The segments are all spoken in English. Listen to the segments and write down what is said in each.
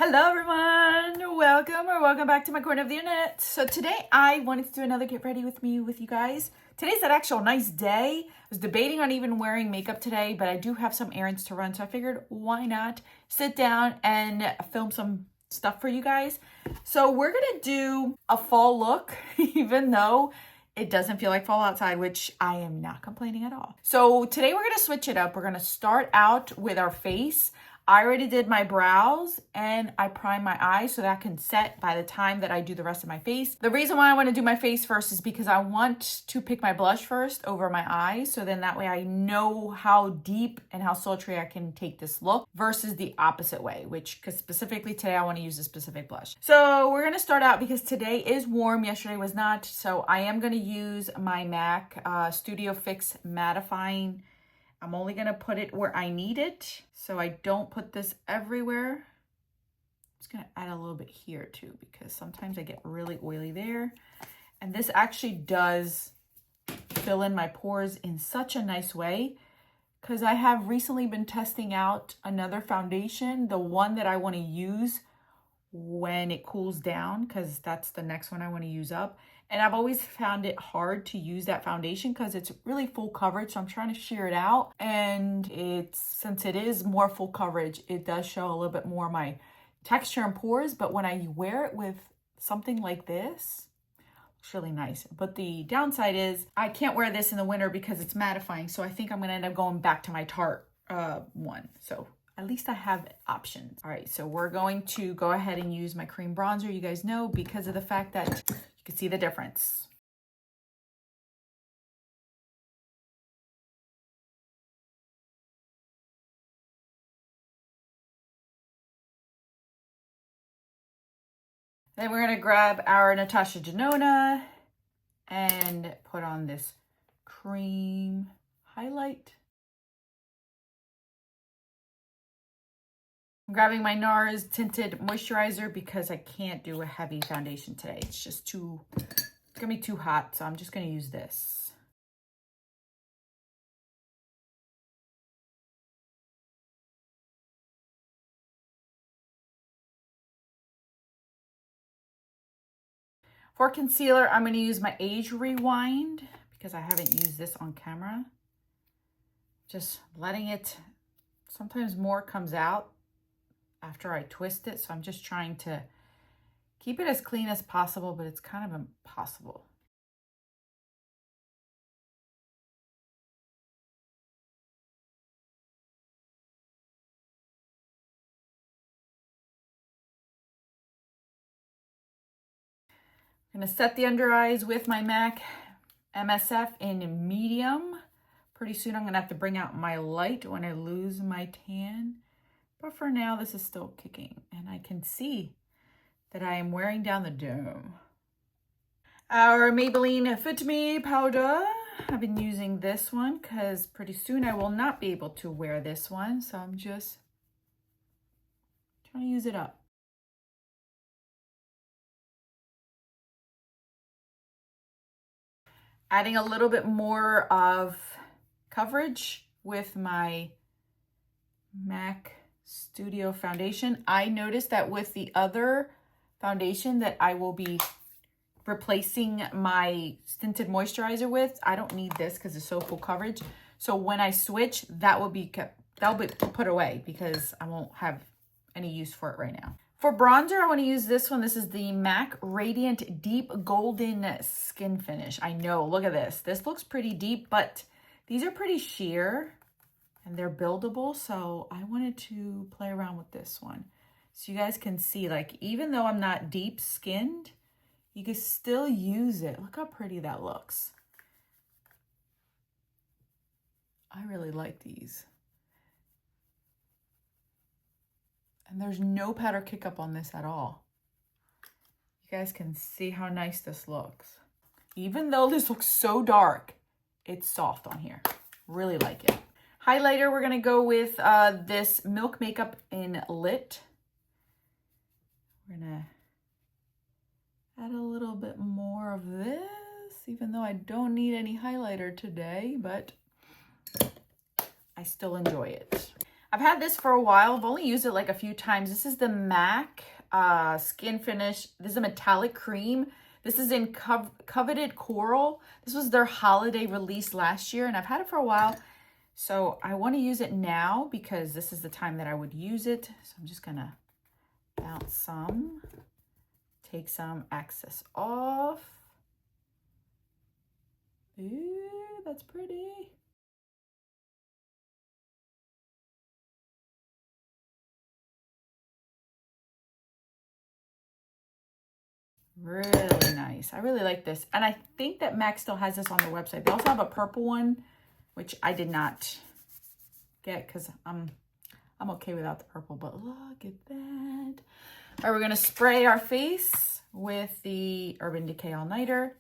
Hello everyone, welcome back to my corner of the internet. So today I wanted to do another get ready with me with you guys. Today's an actual nice day. I was debating on even wearing makeup today, but I do have some errands to run, so I figured why not sit down and film some stuff for you guys. So we're gonna do a fall look, even though it doesn't feel like fall outside, which I am not complaining at all. So today we're gonna switch it up. We're gonna start out with our face. I already did my brows and I primed my eyes so that I can set by the time that I do the rest of my face. The reason why I want to do my face first is because I want to pick my blush first over my eyes. So then that way I know how deep and how sultry I can take this look versus the opposite way, because specifically today I want to use a specific blush. So we're going to start out because today is warm. Yesterday was not. So I am going to use my MAC Studio Fix Mattifying. I'm only going to put it where I need it, so I don't put this everywhere. I'm just going to add a little bit here too, because sometimes I get really oily there. And this actually does fill in my pores in such a nice way, because I have recently been testing out another foundation, the one that I want to use when it cools down, because that's the next one I want to use up. And I've always found it hard to use that foundation because it's really full coverage. So I'm trying to sheer it out. And since it is more full coverage, it does show a little bit more of my texture and pores. But when I wear it with something like this, it's really nice. But the downside is I can't wear this in the winter because it's mattifying. So I think I'm going to end up going back to my Tarte one. So at least I have options. All right, so we're going to go ahead and use my cream bronzer. You guys know, because of the fact that you can see the difference. Then we're gonna grab our Natasha Denona and put on this cream highlight. I'm grabbing my NARS Tinted Moisturizer because I can't do a heavy foundation today. It's just it's gonna be too hot, so I'm just gonna use this. For concealer, I'm gonna use my Age Rewind because I haven't used this on camera. Just letting it, sometimes more comes out after I twist it, so I'm just trying to keep it as clean as possible, but it's kind of impossible. I'm gonna set the under eyes with my MAC MSF in medium. Pretty soon I'm gonna have to bring out my light when I lose my tan, but for now this is still kicking, and I can see that I am wearing down the dome. Our Maybelline Fit Me powder. I've been using this one because pretty soon I will not be able to wear this one. So I'm just trying to use it up. Adding a little bit more of coverage with my MAC Studio foundation. I noticed that with the other foundation that I will be replacing my tinted moisturizer with, I don't need this because it's so full coverage. So when I switch, that'll be put away because I won't have any use for it right now. For bronzer, I want to use this one. This is the MAC Radiant Deep Golden Skin Finish. I know, look at this. This looks pretty deep, but these are pretty sheer and they're buildable. So I wanted to play around with this one. So you guys can see, like, even though I'm not deep skinned, you can still use it. Look how pretty that looks. I really like these. And there's no powder kick up on this at all. You guys can see how nice this looks. Even though this looks so dark, it's soft on here. Really like it. Highlighter, we're gonna go with this Milk Makeup in Lit. We're gonna add a little bit more of this, even though I don't need any highlighter today, but I still enjoy it. I've had this for a while. I've only used it like a few times. This is the MAC Skin Finish. This is a metallic cream. This is in Coveted Coral. This was their holiday release last year, and I've had it for a while. So I want to use it now because this is the time that I would use it. So I'm just gonna bounce some, take some excess off. Ooh, that's pretty. Really nice. I really like this. And I think that MAC still has this on their website. They also have a purple one, which I did not get because I'm okay without the purple, but look at that. All right, we're gonna spray our face with the Urban Decay All Nighter.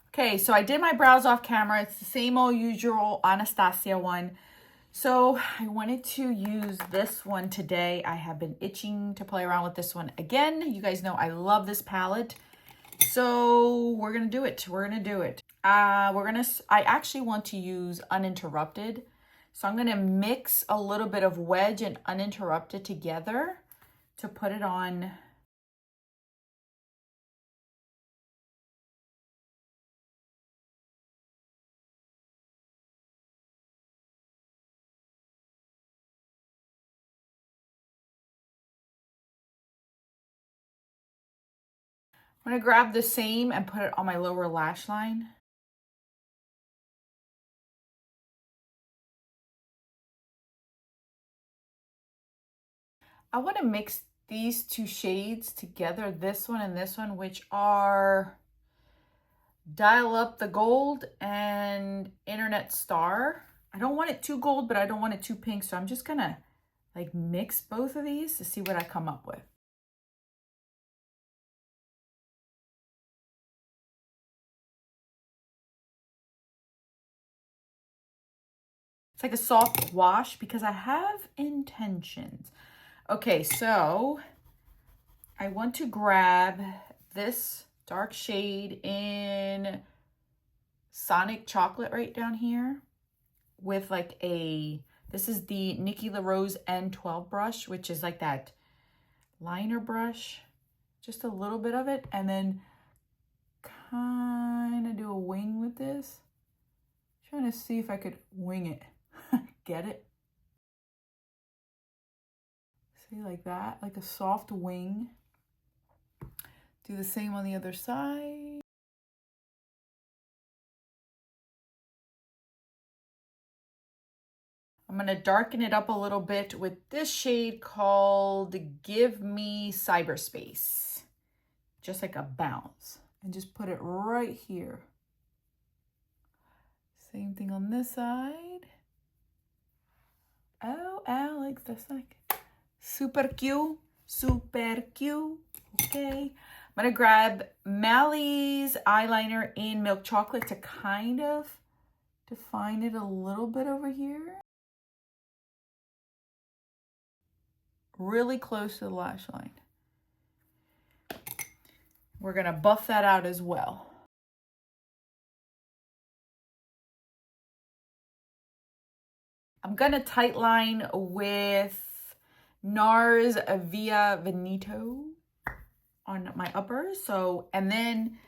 Okay, so I did my brows off camera. It's the same old usual Anastasia one. So I wanted to use this one today. I have been itching to play around with this one again. You guys know I love this palette. So we're gonna do it. We're gonna do it. I actually want to use Uninterrupted. So I'm gonna mix a little bit of Wedge and Uninterrupted together to put it on. I'm gonna grab the same and put it on my lower lash line. I want to mix these two shades together, this one and this one, which are Dial Up the Gold and Internet Star. I don't want it too gold, but I don't want it too pink, so I'm just gonna like mix both of these to see what I come up with. It's like a soft wash because I have intentions. Okay, so I want to grab this dark shade in Sonic Chocolate right down here with like this is the Nikki LaRose N12 brush, which is like that liner brush, just a little bit of it, and then kind of do a wing with this. Trying to see if I could wing it. Get it? See, like that, like a soft wing. Do the same on the other side. I'm gonna darken it up a little bit with this shade called Give Me Cyberspace. Just like a bounce. And just put it right here. Same thing on this side. Oh, Alex, that's like super cute. Super cute. Okay. I'm gonna grab Mally's eyeliner in Milk Chocolate to kind of define it a little bit over here. Really close to the lash line. We're gonna buff that out as well. I'm gonna tight line with NARS Via Veneto on my upper. So, and then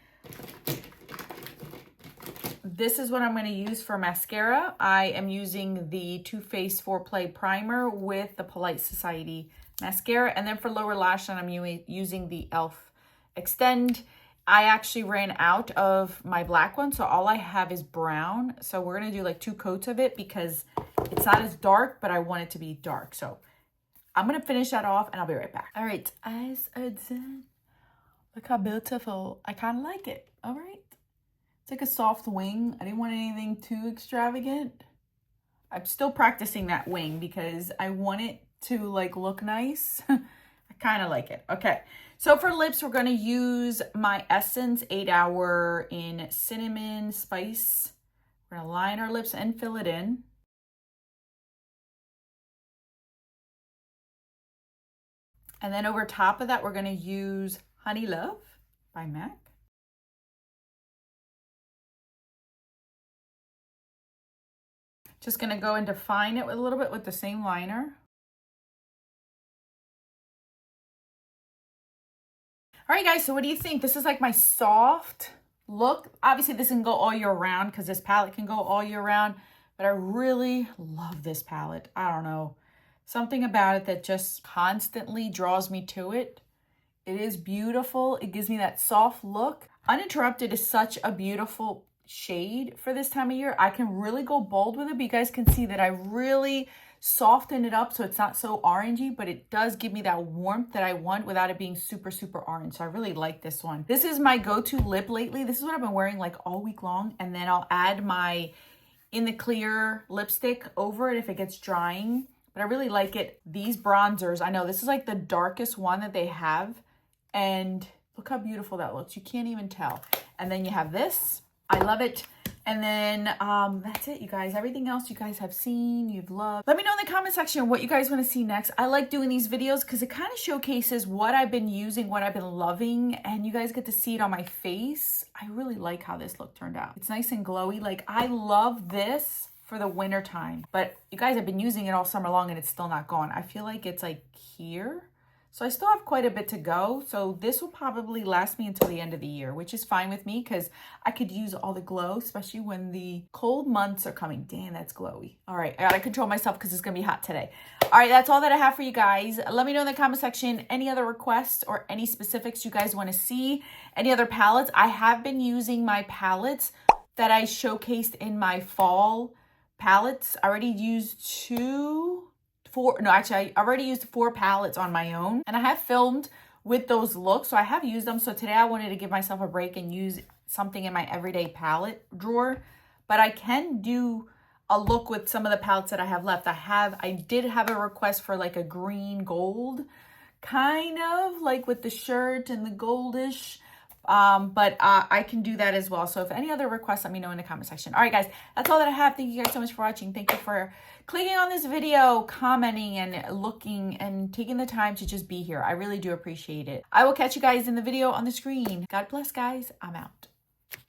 this is what I'm gonna use for mascara. I am using the Too Faced Foreplay Primer with the Polite Society mascara. And then for lower lash line, I'm using the e.l.f. Extend. I actually ran out of my black one, so all I have is brown. So we're gonna do like 2 coats of it because it's not as dark, but I want it to be dark. So I'm gonna finish that off and I'll be right back. All right, eyes are done. Look how beautiful. I kind of like it. All right. It's like a soft wing. I didn't want anything too extravagant. I'm still practicing that wing because I want it to like look nice. I kind of like it. Okay. So for lips, we're going to use my Essence 8 Hour in Cinnamon Spice. We're going to line our lips and fill it in. And then over top of that, we're going to use Honey Love by MAC. Just gonna go and define it with a little bit with the same liner. All right, guys, so what do you think? This is like my soft look. Obviously, this can go all year round because this palette can go all year round, but I really love this palette. I don't know. Something about it that just constantly draws me to it. It is beautiful. It gives me that soft look. Uninterrupted is such a beautiful shade for this time of year. I can really go bold with it, but you guys can see that I really soften it up so it's not so orangey, but it does give me that warmth that I want without it being super, super orange. So I really like this one. This is my go-to lip lately. This is what I've been wearing like all week long. And then I'll add my In the Clear lipstick over it if it gets drying. But I really like it. These bronzers, I know this is like the darkest one that they have. And look how beautiful that looks. You can't even tell. And then you have this. I love it. And then that's it, you guys. Everything else you guys have seen, you've loved. Let me know in the comment section what you guys want to see next. I like doing these videos because it kind of showcases what I've been using, what I've been loving, and you guys get to see it on my face. I really like how this look turned out. It's nice and glowy. Like, I love this for the winter time, but you guys have been using it all summer long and it's still not gone. I feel like it's like here. So I still have quite a bit to go. So this will probably last me until the end of the year, which is fine with me because I could use all the glow, especially when the cold months are coming. Damn, that's glowy. All right, I gotta control myself because it's gonna be hot today. All right, that's all that I have for you guys. Let me know in the comment section any other requests or any specifics you guys wanna see, any other palettes. I have been using my palettes that I showcased in my fall palettes. I already used I already used 4 palettes on my own, and I have filmed with those looks, so I have used them. So today I wanted to give myself a break and use something in my everyday palette drawer, but I can do a look with some of the palettes that I have left. I did have a request for like a green gold, kind of like with the shirt and the goldish, but I can do that as well. So if any other requests, let me know in the comment section. All right, guys, that's all that I have. Thank you guys so much for watching. Thank you for clicking on this video, commenting and looking and taking the time to just be here. I really do appreciate it. I will catch you guys in the video on the screen. God bless, guys. I'm out.